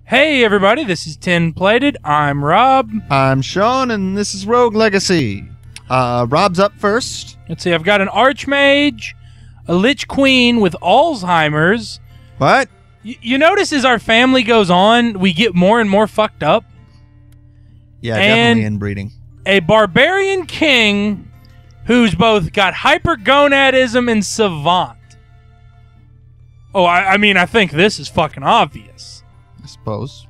Hey everybody, this is Tin Plated. I'm Rob. I'm Sean, and this is Rogue Legacy. Rob's up first. Let's see, I've got an Archmage, a Lich Queen with Alzheimer's. What? You notice as our family goes on, we get more and more fucked up? Yeah, and definitely inbreeding. A Barbarian King who's both got hypergonadism and savant. Oh, I mean, I think this is fucking obvious. I suppose.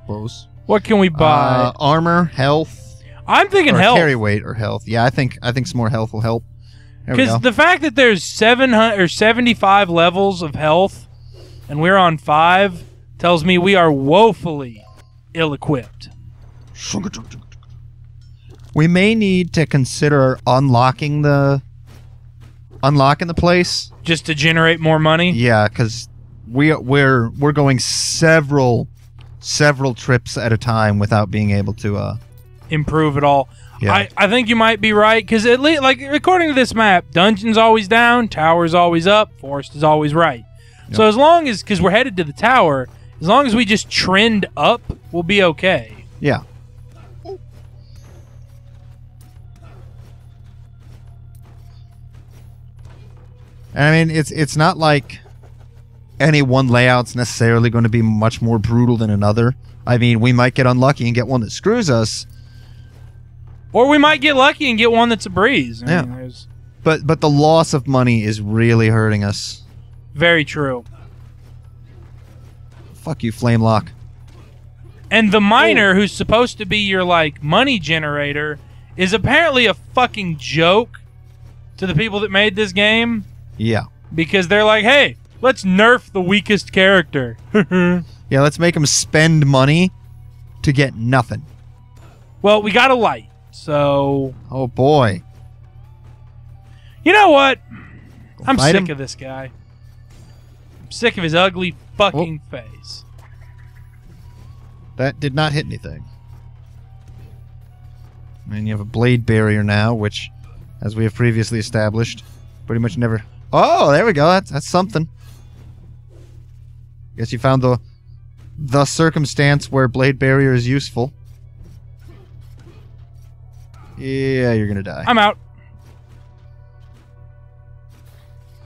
What can we buy? Armor, health. I'm thinking or health. Carry weight or health. Yeah, I think some more health will help. Because the fact that there's 700 or 75 levels of health, and we're on 5, tells me we are woefully ill-equipped. We may need to consider unlocking the place just to generate more money. Yeah, because we're going several trips at a time without being able to improve it all. Yeah. I think you might be right, because at least, like, according to this map, dungeon's always down, tower's always up, forest is always right. Yep. So as long as, because we're headed to the tower, as long as we just trend up, we'll be okay. Yeah. And I mean, it's not like any one layout's necessarily going to be much more brutal than another. I mean, we might get unlucky and get one that screws us. Or we might get lucky and get one that's a breeze. I mean, but the loss of money is really hurting us. Very true. Fuck you, Flamelock. And the miner, who's supposed to be your, like, money generator, is apparently a fucking joke to the people that made this game. Yeah. Because they're like, hey, let's nerf the weakest character. Yeah, let's make them spend money to get nothing. Well, we got a light, so... Oh, boy. You know what? I'm sick him. of this guy. I'm sick of his ugly fucking face. That did not hit anything. And you have a blade barrier now, which, as we have previously established, pretty much never... Oh, there we go. That's something. Guess you found the circumstance where blade barrier is useful. Yeah, you're gonna die. I'm out.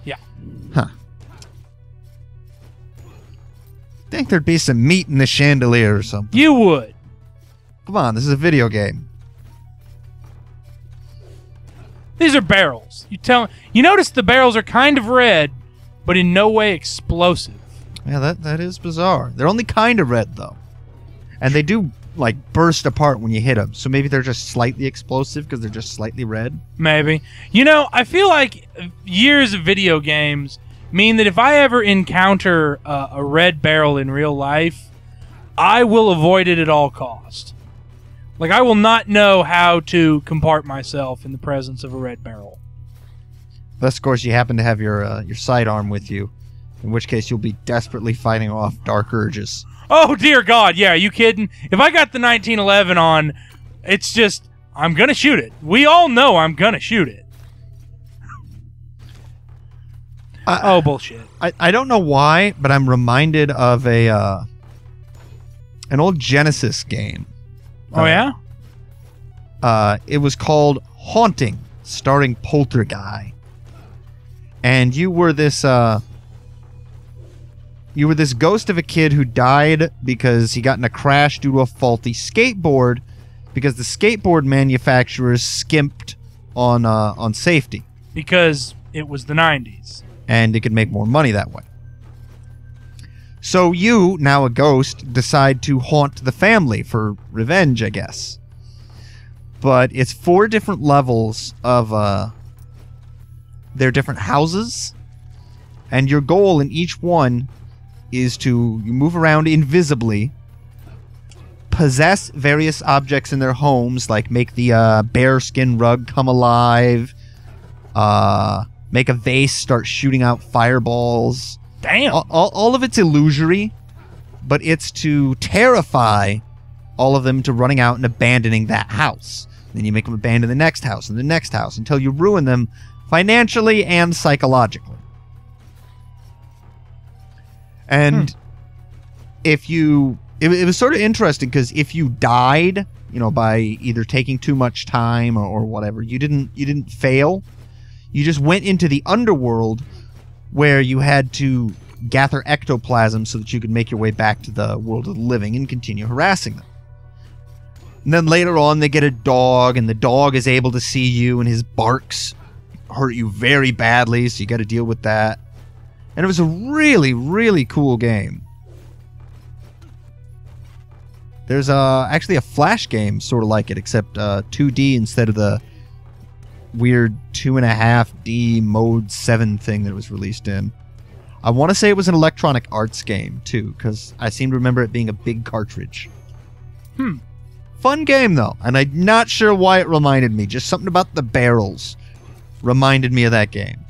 Yeah. Huh. Think there'd be some meat in the chandelier or something. You would. Come on, this is a video game. These are barrels. You notice the barrels are kind of red, but in no way explosive. Yeah, that is bizarre. They're only kind of red, though. And they do, like, burst apart when you hit them. So maybe they're just slightly explosive because they're just slightly red. Maybe. You know, I feel like years of video games mean that if I ever encounter a red barrel in real life, I will avoid it at all costs. Like, I will not know how to compart myself in the presence of a red barrel. Unless, of course, you happen to have your sidearm with you, in which case you'll be desperately fighting off dark urges. Oh, dear God, yeah, are you kidding? If I got the 1911 on, it's just, I'm gonna shoot it. We all know I'm gonna shoot it. Oh, bullshit. I don't know why, but I'm reminded of an old Genesis game. Oh, yeah? It was called Haunting, starring Poltergeist. And you were this ghost of a kid who died because he got in a crash due to a faulty skateboard because the skateboard manufacturers skimped on safety. Because it was the 90s. And it could make more money that way. So you, now a ghost, decide to haunt the family for revenge, I guess. But it's 4 different levels of their different houses. And your goal in each one is to move around invisibly, possess various objects in their homes, like make the bearskin rug come alive, make a vase start shooting out fireballs. Damn. All of it's illusory, but it's to terrify all of them to running out and abandoning that house. Then you make them abandon the next house and the next house until you ruin them financially and psychologically. And if you it was sort of interesting because if you died, by either taking too much time or whatever, you didn't fail. You just went into the underworld where you had to gather ectoplasm so that you could make your way back to the world of the living and continue harassing them. And then later on, they get a dog, and the dog is able to see you, and his barks hurt you very badly, so you got to deal with that. And it was a really, really cool game. There's actually a Flash game sort of like it, except 2D instead of the weird 2.5D Mode 7 thing that it was released in. I want to say it was an Electronic Arts game, too, because I seem to remember it being a big cartridge. Fun game, though, and I'm not sure why it reminded me. Just something about the barrels reminded me of that game.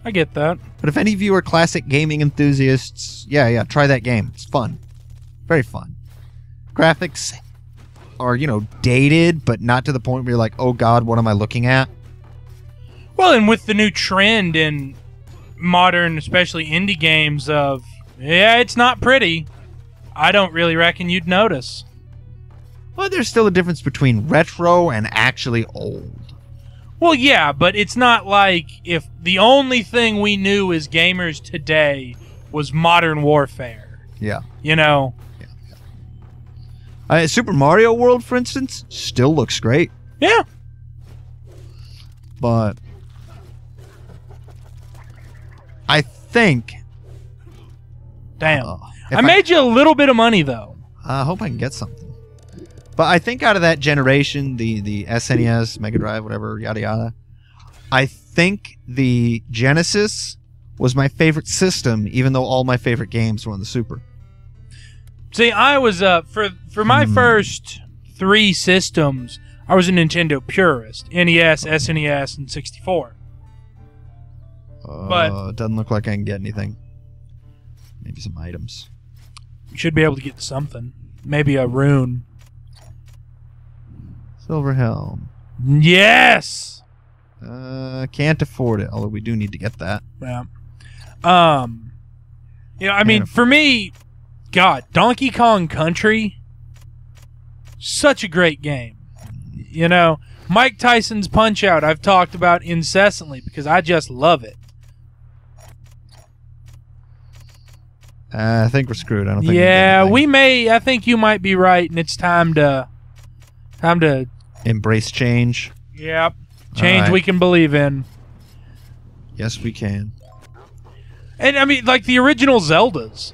I get that. But if any of you are classic gaming enthusiasts, yeah, try that game. It's fun. Very fun. Graphics are, dated, but not to the point where you're like, oh god, what am I looking at? Well, and with the new trend in modern, especially indie games of, it's not pretty, I don't really reckon you'd notice. Well, there's still a difference between retro and actually old. Well, yeah, but it's not like if the only thing we knew as gamers today was Modern Warfare. Yeah. Super Mario World, for instance, still looks great. Yeah. But I think... Damn. I made you a little bit of money, though. I hope I can get something. But I think out of that generation, the SNES, Mega Drive, whatever, yada yada, I think the Genesis was my favorite system, even though all my favorite games were on the Super. See, I was, for my first 3 systems, I was a Nintendo purist. NES, SNES, and 64. But it doesn't look like I can get anything. Maybe some items. You should be able to get something. Maybe a rune. Silver Helm. Yes! Can't afford it, although we do need to get that. Yeah. For me... God, Donkey Kong Country, such a great game. Mike Tyson's Punch-Out! I've talked about incessantly because I just love it. I think we're screwed. I don't think. Yeah, we may. I think you might be right, and it's time to embrace change. Yep, change we can believe in. Yes, we can. And like the original Zeldas.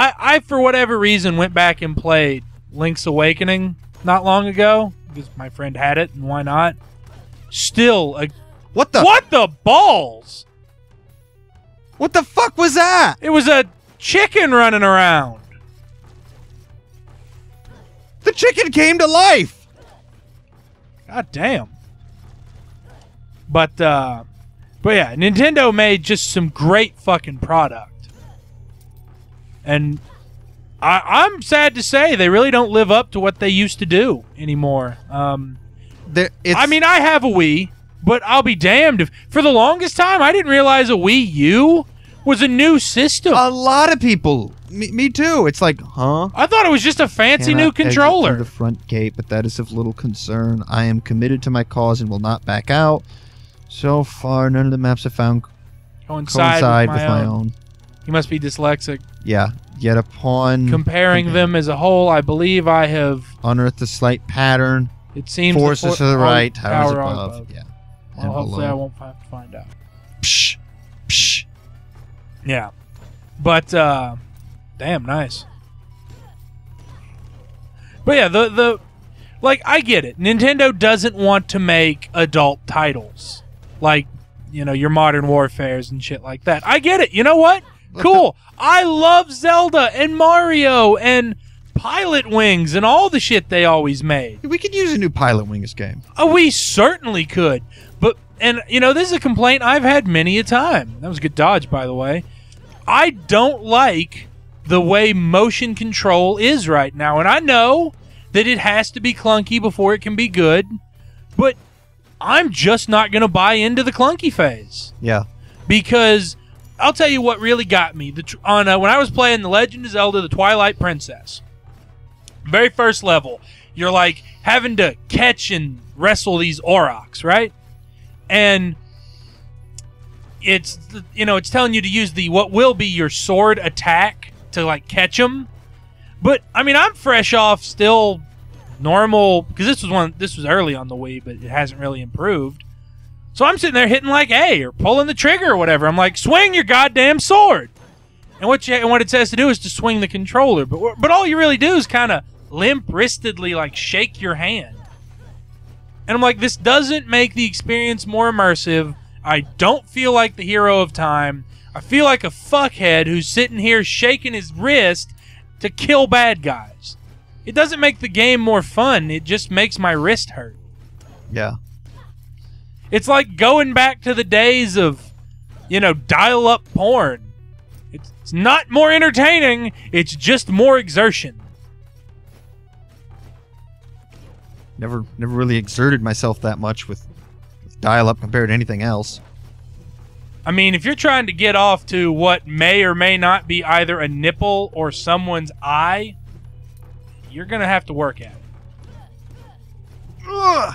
I, for whatever reason, went back and played Link's Awakening not long ago because my friend had it, and why not? Still, what the balls? What the fuck was that? It was a chicken running around. The chicken came to life. God damn. But yeah, Nintendo made just some great fucking product. And I'm sad to say they really don't live up to what they used to do anymore. I have a Wii, but I'll be damned if... For the longest time, I didn't realize a Wii U was a new system. A lot of people. Me too. It's like, huh? I thought it was just a fancy new controller. Exit through the front gate, but that is of little concern. I am committed to my cause and will not back out. So far, none of the maps have found coincide with my own. You must be dyslexic. Yeah. Yet upon comparing them as a whole, I believe I have unearthed a slight pattern. It seems forces to the right, towers above. Yeah. Well, hopefully I won't have to find out. Psh. Psh. Yeah. But damn nice. But yeah, I get it. Nintendo doesn't want to make adult titles. Like, your Modern Warfares and shit like that. I get it. You know what? Cool. I love Zelda and Mario and Pilot Wings and all the shit they always made. We could use a new Pilot Wings game. Oh, we certainly could. And this is a complaint I've had many a time. That was a good dodge, by the way. I don't like the way motion control is right now. And I know that it has to be clunky before it can be good. But I'm just not going to buy into the clunky phase. Yeah. Because... I'll tell you what really got me when I was playing The Legend of Zelda: The Twilight Princess. Very first level, you're like having to catch and wrestle these Aurochs, right? And it's telling you to use what will be your sword attack to like catch them. But I mean, I'm fresh off still normal because this was early on the Wii, but it hasn't really improved. So I'm sitting there hitting like A or pulling the trigger or whatever. I'm like, swing your goddamn sword. And what it says to do is to swing the controller. But all you really do is kind of limp-wristedly like shake your hand. And I'm like, this doesn't make the experience more immersive. I don't feel like the hero of time. I feel like a fuckhead who's sitting here shaking his wrist to kill bad guys. It doesn't make the game more fun. It just makes my wrist hurt. Yeah. It's like going back to the days of, dial-up porn. It's not more entertaining. It's just more exertion. Never really exerted myself that much with dial-up compared to anything else. I mean, if you're trying to get off to what may or may not be either a nipple or someone's eye, you're going to have to work at it. Ugh.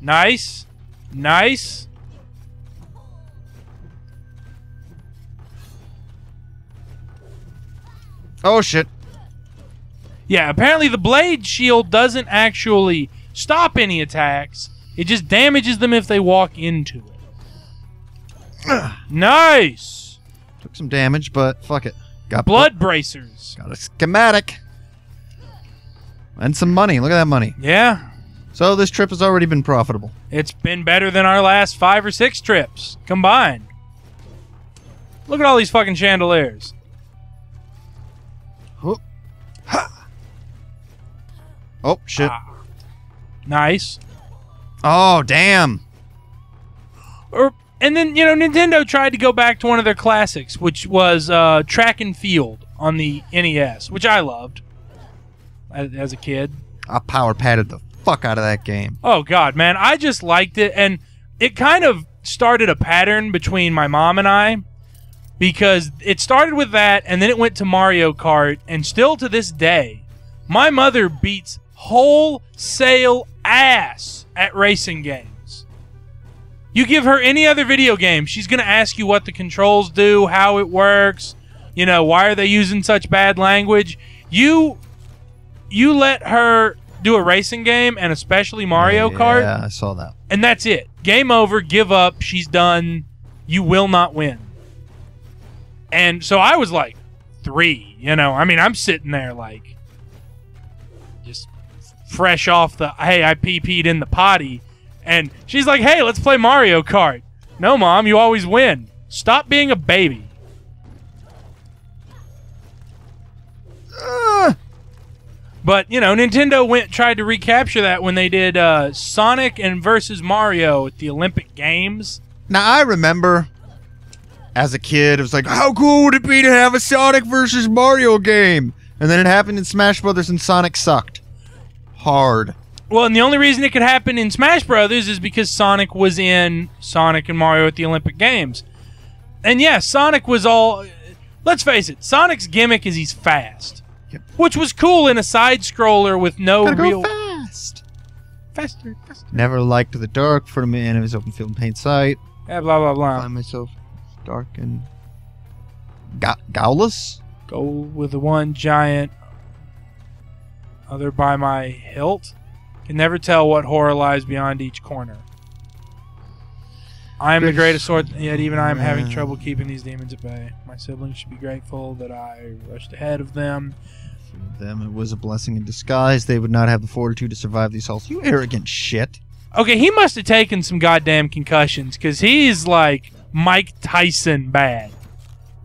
Nice. Nice. Oh, shit. Yeah, apparently the blade shield doesn't actually stop any attacks. It just damages them if they walk into it. Nice. Took some damage, but fuck it. Got blood bracers. Got a schematic. And some money. Look at that money. Yeah. So this trip has already been profitable. It's been better than our last 5 or 6 trips combined. Look at all these fucking chandeliers. Oh, ha. Oh shit. Nice. Oh, damn. And then, Nintendo tried to go back to one of their classics, which was Track and Field on the NES, which I loved as a kid. I power padded the fuck out of that game. Oh, God, man. I just liked it. And it kind of started a pattern between my mom and I, because it started with that, and then it went to Mario Kart, and still to this day, my mother beats wholesale ass at racing games. You give her any other video game, she's going to ask you what the controls do, how it works, why are they using such bad language. You let her do a racing game, and especially Mario Kart. Yeah, I saw that. And that's it. Game over, give up, she's done. You will not win. And so I was like 3, I'm sitting there like just fresh off the, hey, I pee-peed in the potty. And she's like, hey, let's play Mario Kart. No, Mom, you always win. Stop being a baby. But, Nintendo tried to recapture that when they did Sonic and versus Mario at the Olympic Games. Now, I remember as a kid, it was like, how cool would it be to have a Sonic versus Mario game? And then it happened in Smash Brothers, and Sonic sucked. Hard. Well, and the only reason it could happen in Smash Brothers is because Sonic was in Sonic and Mario at the Olympic Games. And yeah, Sonic was all... Let's face it, Sonic's gimmick is he's fast. Yep. Which was cool in a side-scroller with no Gotta real... go fast. Faster. Never liked the dark for the enemy's open field and paint sight. Yeah, blah, blah, blah. Find myself dark and... Gowless? Go with the one giant... Other by my hilt. Can never tell what horror lies beyond each corner. I am the greatest sword, yet even I am having trouble keeping these demons at bay. My siblings should be grateful that I rushed ahead of them. For them, it was a blessing in disguise. They would not have the fortitude to survive the assaults. You arrogant shit. Okay, he must have taken some goddamn concussions, because he's like Mike Tyson bad.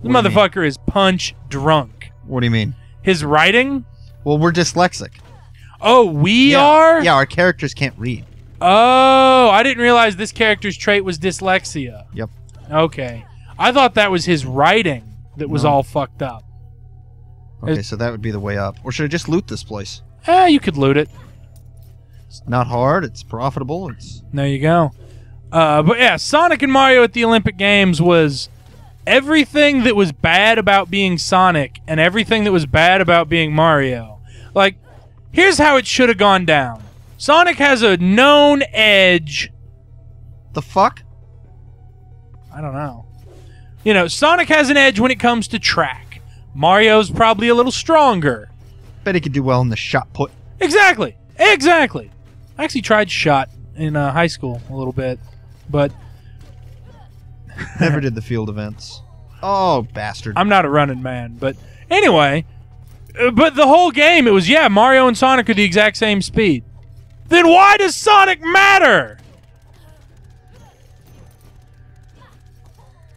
This motherfucker is punch drunk. What do you mean? His writing? Well, we're dyslexic. Oh, we are? Yeah, our characters can't read. Oh, I didn't realize this character's trait was dyslexia. Yep. Okay. I thought that was his writing that was all fucked up. Okay, so that would be the way up. Or should I just loot this place? You could loot it. It's not hard. It's profitable. There you go. But yeah, Sonic and Mario at the Olympic Games was everything that was bad about being Sonic and everything that was bad about being Mario. Like, Here's how it should have gone down. Sonic has a known edge. The fuck? I don't know. You know, Sonic has an edge when it comes to track. Mario's probably a little stronger. Bet he could do well in the shot put. Exactly. Exactly. I actually tried shot in high school a little bit, but Never did the field events. Oh, bastard. I'm not a running man. But anyway, but the whole game, it was, Mario and Sonic are the exact same speed. Then why does Sonic matter?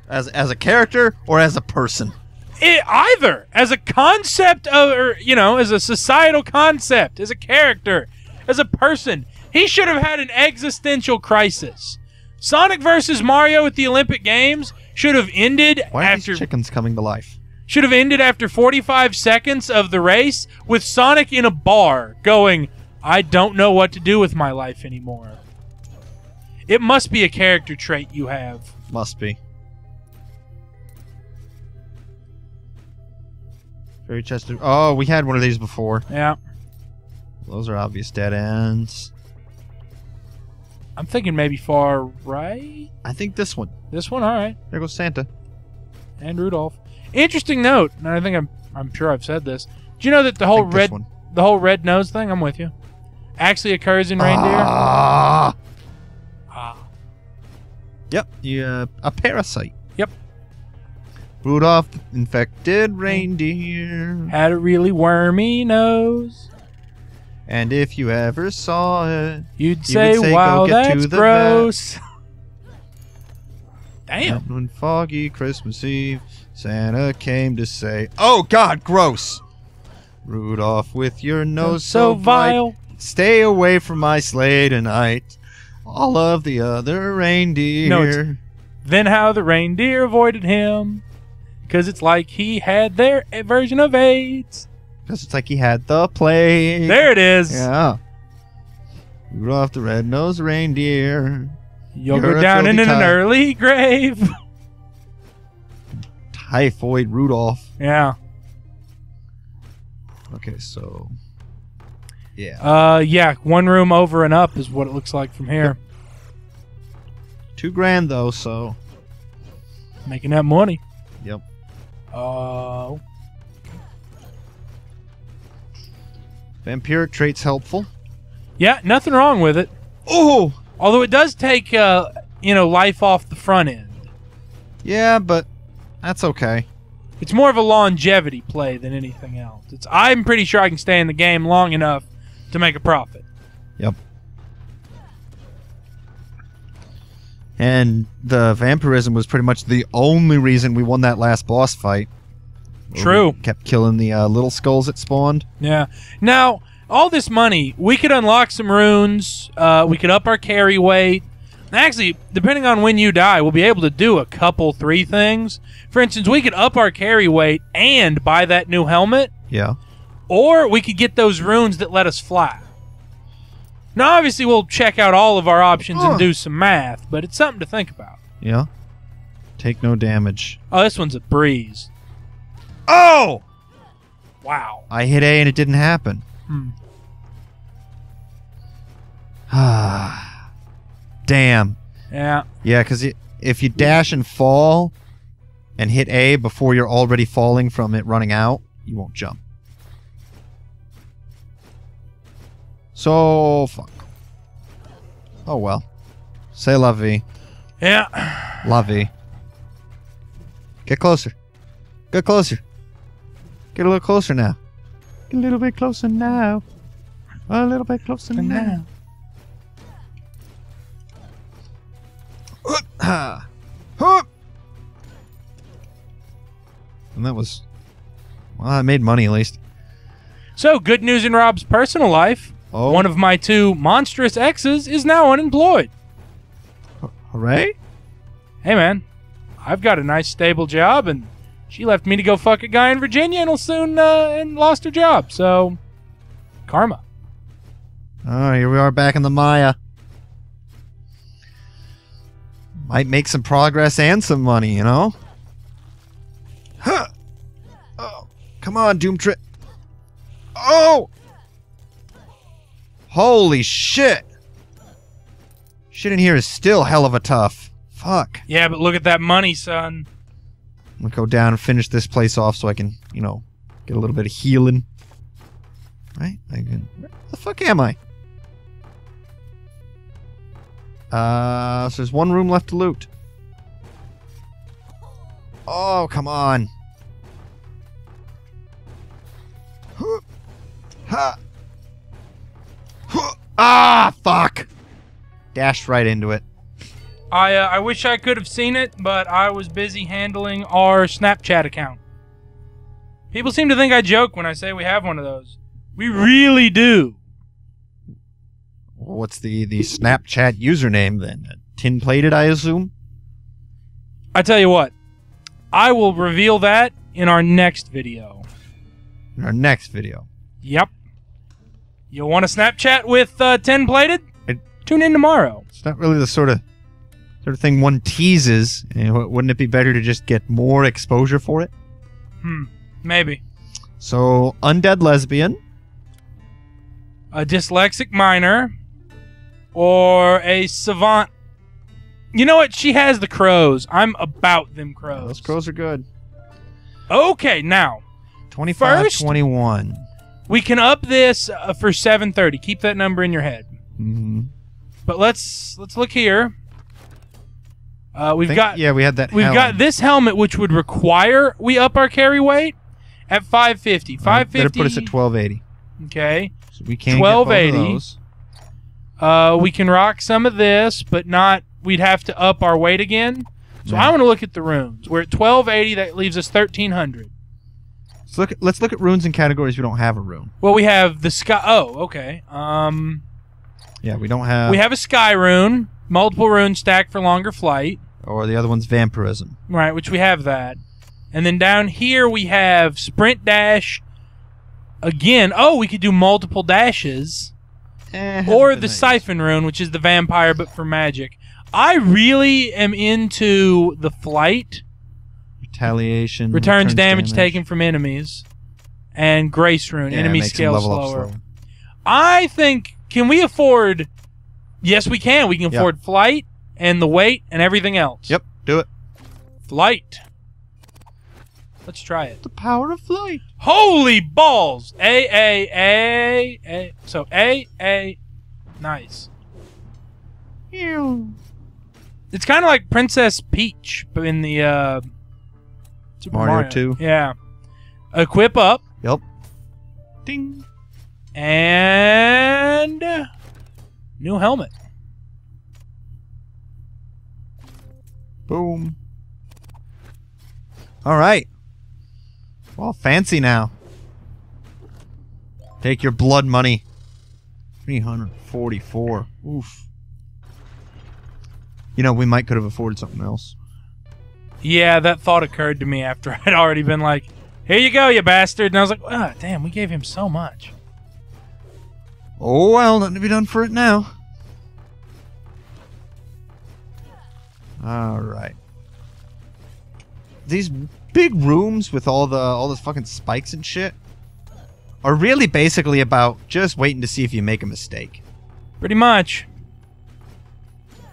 As a character or as a person? Either. As a concept, or, as a societal concept, as a character, as a person. He should have had an existential crisis. Sonic versus Mario at the Olympic Games should have ended Why are after... these chickens coming to life? Should have ended after 45 seconds of the race with Sonic in a bar going, I don't know what to do with my life anymore. It must be a character trait you have. Must be. Fairy chest. Oh, we had one of these before. Yeah. Those are obvious dead ends. I'm thinking maybe far right. I think this one. This one, all right. There goes Santa. And Rudolph. Interesting note, and I think I'm sure I've said this. Do you know that the whole red nose thing? I'm with you. Actually occurs in reindeer. Ah. Yep. Yeah. A parasite. Yep. Rudolph, infected reindeer. Had a really wormy nose. And if you ever saw it, you'd say wow, that's gross. Damn. And one foggy Christmas Eve, Santa came to say, oh God, gross. Rudolph, with your nose so vile, stay away from my sleigh tonight. All of the other reindeer. No, then how the reindeer avoided him. Because it's like he had their version of AIDS. Because it's like he had the plague. There it is. Yeah. Rudolph the red-nosed reindeer. You'll go down in an early grave. Typhoid Rudolph. Yeah. Okay, so... Yeah. Yeah, one room over and up is what it looks like from here. Yep. $2,000 though, so... Making that money. Yep. Vampiric traits helpful. Yeah, nothing wrong with it. Oh! Although it does take, life off the front end. Yeah, but that's okay. It's more of a longevity play than anything else. I'm pretty sure I can stay in the game long enough to make a profit. Yep. And the vampirism was pretty much the only reason we won that last boss fight. True. We kept killing the little skulls that spawned. Yeah. Now, all this money, we could unlock some runes. We could up our carry weight. Actually, depending on when you die, we'll be able to do a couple, 3 things. For instance, we could up our carry weight and buy that new helmet. Yeah. Or we could get those runes that let us fly. Now, obviously, we'll check out all of our options and do some math, but it's something to think about. Yeah. Take no damage. Oh, this one's a breeze. Oh! Wow. I hit A and it didn't happen. Damn. Yeah. Yeah, because if you dash and fall and hit A before you're already falling from it running out, you won't jump. So, fuck. Oh, well. Say la vie. Yeah. La vie. Get closer. Get closer. Get a little closer now. Get a little bit closer now. A little bit closer now. And that was... Well, I made money at least. So, good news in Robb's personal life. Oh. One of my 2 monstrous exes is now unemployed. Hooray? Hey, man. I've got a nice, stable job, and she left me to go fuck a guy in Virginia and will soon and lost her job. So, karma. Oh, here we are back in the Maya. Might make some progress and some money, you know? Huh! Oh, come on, Doom Trip. Oh! Holy shit! Shit in here is still hell of a tough. Fuck. Yeah, but look at that money, son. I'm gonna go down and finish this place off so I can, you know, get a little bit of healing. Right? Where the fuck am I? So there's one room left to loot. Oh, come on. Ha! Ah, fuck! Dashed right into it. I wish I could have seen it, but I was busy handling our Snapchat account. People seem to think I joke when I say we have one of those. We really do. What's the Snapchat username then? Tin-plated, I assume? I tell you what. I will reveal that in our next video. In our next video. Yep. You want to Snapchat with Tin-plated? Tune in tomorrow. It's not really the sort of thing one teases. Wouldn't it be better to just get more exposure for it? Maybe. So, undead lesbian. A dyslexic minor. Or a savant. You know what? She has the crows. I'm about them crows. Those crows are good. Okay, now. 25, first, 21. We can up this for 730. Keep that number in your head. Mm-hmm. But let's look here. We had that. We've got this helmet, which would require we up our carry weight at 550. 550. Better put us at 1280. Okay. So we can't 1280. get both of those. We can rock some of this, but not. We'd have to up our weight again. So I want to look at the runes. We're at 1280. That leaves us 1300. Let's look at runes and categories we don't have a rune. Well, we have the sky. Oh, okay. Yeah, we don't have. We have a sky rune, multiple runes stacked for longer flight. Or the other one's vampirism. Right, which we have that. And then down here we have sprint dash. Again, we could do multiple dashes. Or the siphon rune, which is the vampire but for magic. I really am into the flight. Retaliation. Returns damage taken from enemies. And grace rune. Enemy scale slower. I think, can we afford... Yes, we can. We can afford flight and the weight and everything else. Yep, do it. Flight. Let's try it. The power of flight. Holy balls! A. So A. Nice. Ew. It's kind of like Princess Peach, but in the Super Mario 2. Yeah. Equip up. Yep. Ding. And new helmet. Boom. All right. Well, fancy now. Take your blood money. 344. Oof. You know, we might could have afforded something else. Yeah, that thought occurred to me after I'd already been like, here you go, you bastard. And I was like, damn, we gave him so much. Oh, well, nothing to be done for it now. All right. These big rooms with all the fucking spikes and shit are really basically about just waiting to see if you make a mistake. Pretty much.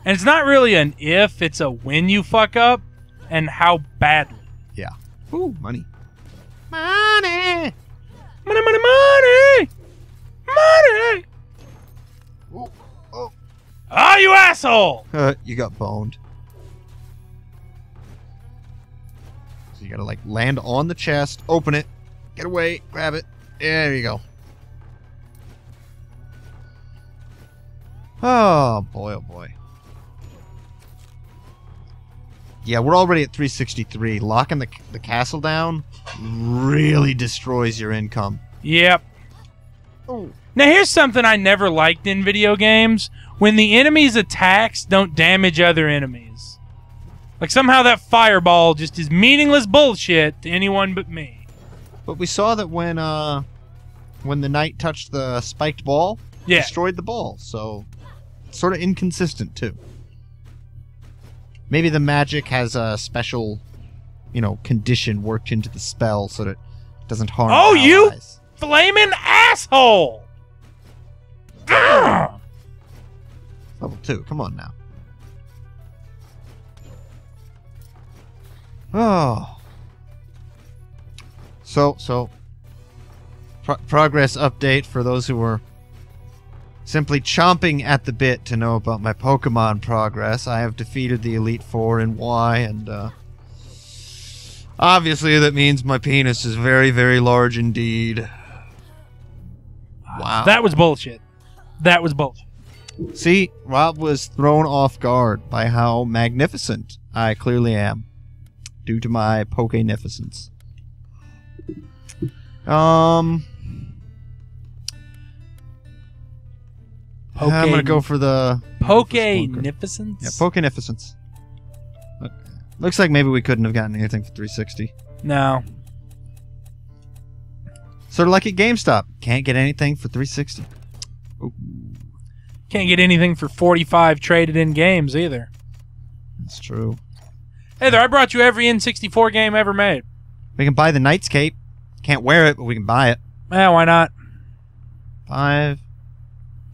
And it's not really an if, it's a when you fuck up and how badly. Yeah. Ooh, money. Money! Money, money, money! Money! Ooh, oh. Ah, you asshole! You got boned. So you gotta, like, land on the chest, open it, get away, grab it. There you go. Oh, boy, oh, boy. Yeah, we're already at 363. Locking the castle down really destroys your income. Yep. Oh. Now, here's something I never liked in video games. When the enemy's attacks don't damage other enemies. Like, somehow that fireball just is meaningless bullshit to anyone but me. But we saw that when the knight touched the spiked ball, it destroyed the ball. So, it's sort of inconsistent, too. Maybe the magic has a special, condition worked into the spell so that it doesn't harm allies. You flaming asshole! Level 2. Come on now. Oh. So. Progress update for those who were simply chomping at the bit to know about my Pokemon progress. I have defeated the Elite Four in Y, and obviously that means my penis is very, very large indeed. Wow. That was bullshit. That was bullshit. See, Rob was thrown off guard by how magnificent I clearly am due to my Pokenificence. I'm gonna go for the Pokenificence. Yeah, Pokenificence. Looks like maybe we couldn't have gotten anything for 360. No. Sort of like at GameStop, can't get anything for 360. Ooh. Can't get anything for 45 traded in games either. That's true. Hey there, I brought you every N64 game ever made. We can buy the Knight's Cape. Can't wear it, but we can buy it. Yeah, why not? 5.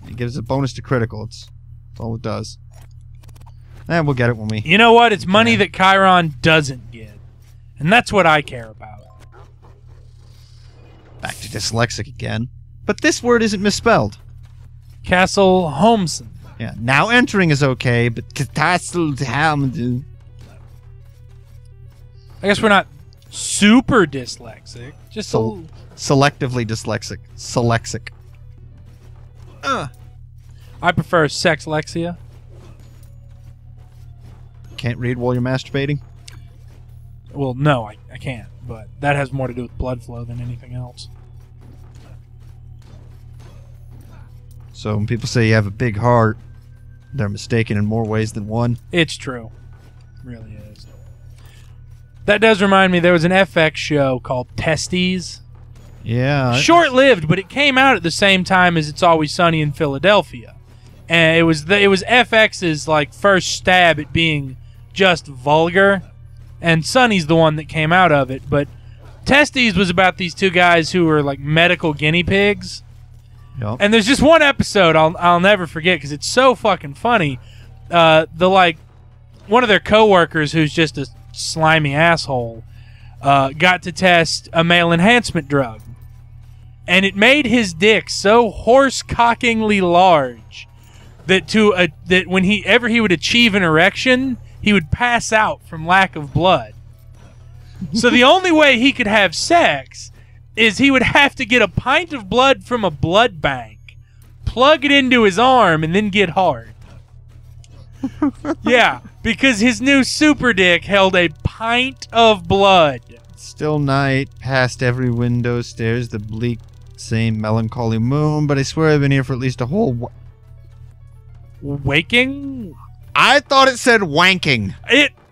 It gives a bonus to critical. That's all it does. And we'll get it when we... You know what? It's money that Chiron doesn't get. And that's what I care about. Back to dyslexic again. But this word isn't misspelled. Castle Holmeson. Yeah, now entering is okay, but Castle Holmeson... I guess we're not super dyslexic. Just selectively dyslexic. Selexic. I prefer sexlexia. Can't read while you're masturbating? Well, no, I can't. But that has more to do with blood flow than anything else. So when people say you have a big heart, they're mistaken in more ways than one. It's true. It really is. That does remind me, there was an FX show called Testes. Yeah. Short-lived, but it came out at the same time as It's Always Sunny in Philadelphia. And it was FX's like first stab at being just vulgar. And Sunny's the one that came out of it. But Testes was about these two guys who were like medical guinea pigs. Yep. And there's just one episode I'll never forget because it's so fucking funny. One of their coworkers, who's just a slimy asshole, got to test a male enhancement drug, and it made his dick so horse-cockingly large that when he would achieve an erection, he would pass out from lack of blood. So the only way he could have sex is he would have to get a pint of blood from a blood bank, plug it into his arm, and then get hard. Yeah, because his new super dick held a pint of blood. Still night, past every window stares the bleak, same melancholy moon, but I swear I've been here for at least a whole... Waking? I thought it said wanking.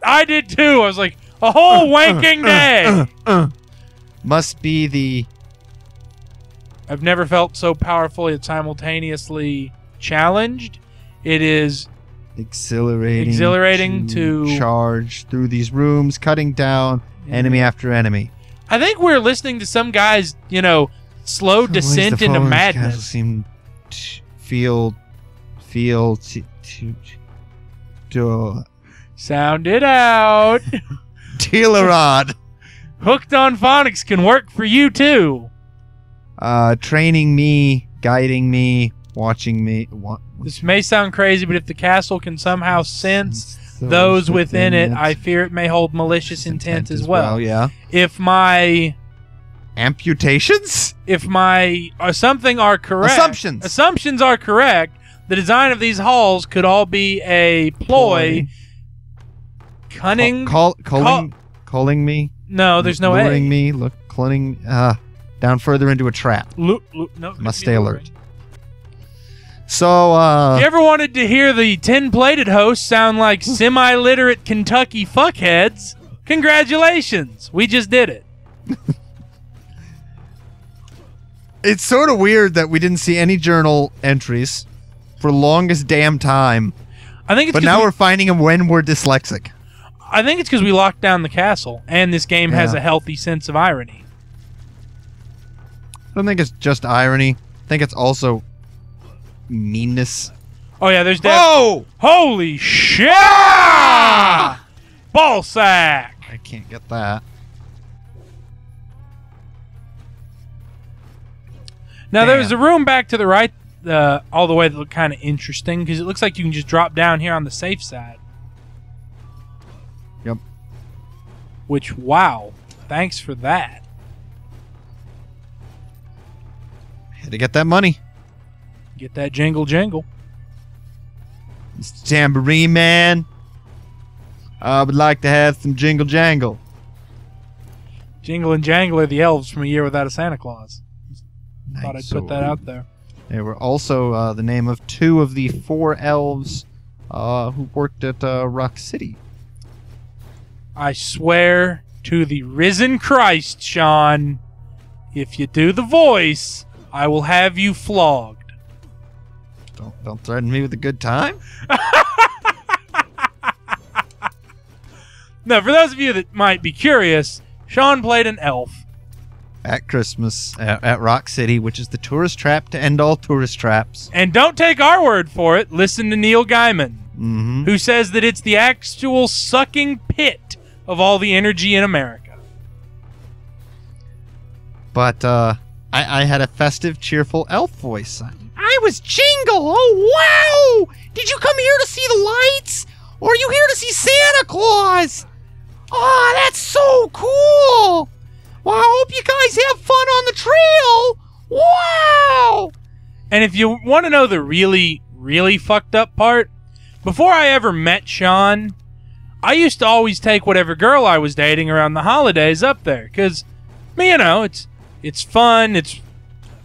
I did too. I was like, a whole wanking day. Must be the... I've never felt so powerfully and simultaneously challenged. It is exhilarating to charge through these rooms, cutting down enemy after enemy. I think we're listening to some guy's, slow descent into madness. Seem Sound it out. Telerod. Hooked on Phonics can work for you too. Training me, guiding me, watching me. This may sound crazy, but if the castle can somehow sense those within it, I fear it may hold malicious intent as well. Yeah. If my amputations? If my something are correct. Assumptions are correct. The design of these halls could all be a ploy. Cunning. Calling me. No, there's no A. Luring me. Clutting down further into a trap. No, must stay alert. So, if you ever wanted to hear the tin-plated host sound like semi-literate Kentucky fuckheads, congratulations. We just did it. It's sort of weird that we didn't see any journal entries for the longest damn time. I think it's but now we're finding them when we're dyslexic. I think it's because we locked down the castle, and this game has a healthy sense of irony. I don't think it's just irony. I think it's also meanness. Oh yeah, there's Oh! Holy shit! Ah! Ball sack. I can't get that. Now there's a Damn. room back to the right, all the way that looked kind of interesting because it looks like you can just drop down here on the safe side. Yep. Which, wow, thanks for that. Had to get that money. Get that jingle jingle. Mr. Tambourine Man. I would like to have some jingle jangle. Jingle and jangle are the elves from A Year Without a Santa Claus. Thought I'd So put that out there. They were also the name of 2 of the 4 elves who worked at Rock City. I swear to the risen Christ, Sean, if you do the voice, I will have you flogged. Don't threaten me with a good time. Now, for those of you that might be curious, Sean played an elf. At Christmas at Rock City, which is the tourist trap to end all tourist traps. And don't take our word for it. Listen to Neil Gaiman, who says that it's the actual sucking pit of all the energy in America. But I had a festive, cheerful elf voice. I was Jingle. Oh, wow. Did you come here to see the lights? Or are you here to see Santa Claus? Oh, that's so cool. Well, I hope you guys have fun on the trail. Wow. And if you want to know the really, really fucked up part, before I ever met Sean, I used to always take whatever girl I was dating around the holidays up there. Because, you know, it's fun. It's,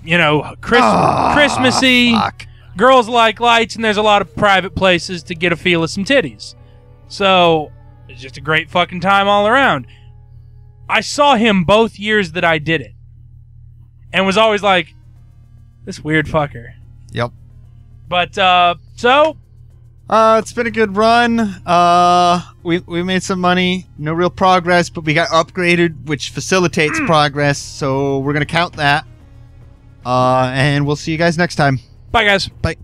you know, Christmassy. Fuck. Girls like lights, and there's a lot of private places to get a feel of some titties. So, it's just a great fucking time all around. I saw him both years that I did it. And was always like, this weird fucker. Yep. But, so... It's been a good run. We made some money. No real progress, but we got upgraded, which facilitates progress. So we're going to count that. And we'll see you guys next time. Bye, guys. Bye.